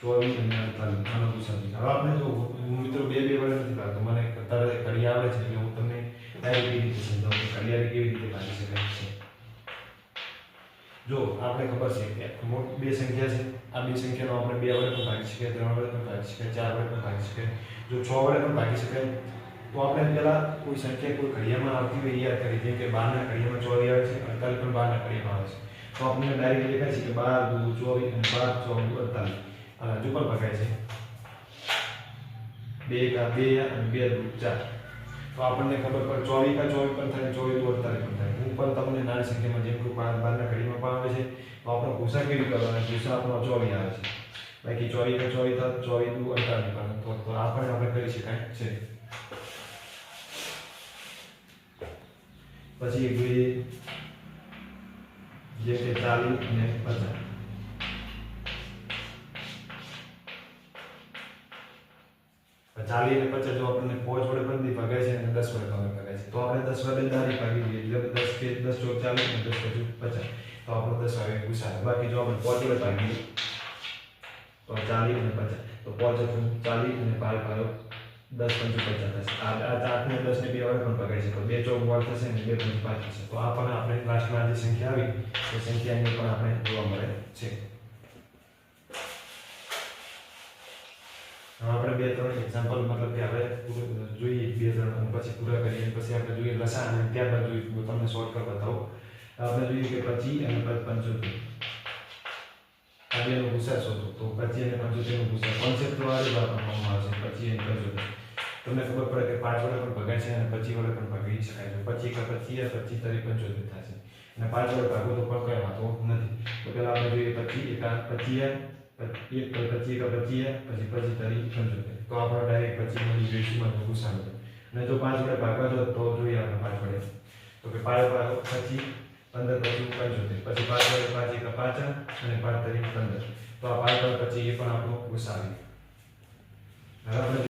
24 અને 48 આનો ગુસાઅ છે. હવે આપણે જો હું મિત્રો બે વડે નથી ભાગતો, મને તરત ઘડી આવડે છે એટલે હું તમને ડાયરેક્ટ એ રીતે સમજાવું કે ઘડિયાળી કેવી રીતે ભાગી શકાય છે. જો આપણે ખબર છે કે બે સંખ્યા છે, આ બે સંખ્યાનો આપણે બે વડે પણ ભાગી શકીએ, ત્રણ વડે પણ ભાગી શકીએ, ચાર વડે પણ ભાગી શકીએ, જો 6 વડે પણ ભાગી શકાય. તો આપણે પહેલા કોઈ સંખ્યા કોઈ ઘડિયામાં આવતી હોય યાદ કરી, જેમ કે 12 ના ઘડિયામાં 24 આવે છે, 48 પણ 12 ના ઘડિયામાં આવે છે. તો આપણને ડાયરેક્ટ દેખાય છે કે 12 દુ 24 અને 12 4 48 આ હજુ પણ ભગાય છે. 2 કા 2 અને 2 દુ 4. તો આપણને ખબર પડે 24 કા 24 પણ થાય, 24 દુ 48 પણ થાય. હું પણ તમને નાની સંખ્યામાં જેમ કે 12 ના ઘડિયામાં પણ આવે છે, તો આપણે ગુસા કેવી કરવાના? ગુસા આપણો 24 આવે છે. બાકી 24 કા 24 થાય, 24 દુ 48 પણ તો આ પણ આપણે કરી શકાય છે. પછી એક જોઈએ જે કે 40 અને 50. 40 અને 50 જો આપણને 5 વડે પણ ભગાય છે અને 10 વડે પણ ભગાય છે, તો આપણે 10 વડે ડાયરેક્ટ ભાગી દઈએ એટલે 10 કે 10 ચોક 40 અને 10 પચું 50. તો આપણો 10 આવે ગુસાઅ. બાકી જો આપણે 5 વડે ભાગીએ તો 40 અને 50, તો 5 હતું 40 અને 5 ભાગ્યો 10 પંચું 50 થશે. આ 8 ને 10 ને બે વડે પણ ભગાઈ શકે, 2 ચોક 12 થશે અને 2 પંચું 5 થશે. તો આ પણ આપણે લાસ્ટમાં જે સંખ્યા આવી એ સંખ્યાને પણ આપણે જોવા મળે છે. હવે આપણે બે ત્રણ એક્ઝામ્પલ મતલબ કે હવે જોઈએ, બે ત્રણ પછી પૂરા કરીએ, પછી આપણે જોઈએ લસાઅ અને ત્યારબાદ જોઈએ હું તમને શોર્ટકટ બતાવું. આપણે જોઈએ કે 25 અને 75. આ બેનો ગુસાઅ શોધો. તો 25 અને 75 નો ગુસાઅ કોન્સેપ્ટ તો આ જ વાપરવામાં આવશે. 25 અને 75 તમને ખબર પડે કે 5 વડે પણ ભગાય છે અને 25 વડે પણ ભાગી શકાય છે. 25 કા 25 25 તારી 75 થશે અને 5 વડે ભાગો તો પણ કઈ વાંધો નથી. તો પહેલા આપણે જોઈએ 25 એકા 25 એક 25 કા 25 પછી 25 તારી 75. તો આપણે ડાયરેક્ટ 25 મળી ગયું ગુસાઅ મળે. અને જો 5 વડે ભાગવા જો તો જોઈએ આપણે 5 વડે, તો કે 5 ભાગ્યા 25 15 પચું 75. પછી 5 વડે 5 એકા 5 અને 5 તારી 15. તો આ 5 વાર પછી એ પણ આપણો ગુસાઅ આવી ગયો. હવે આપણે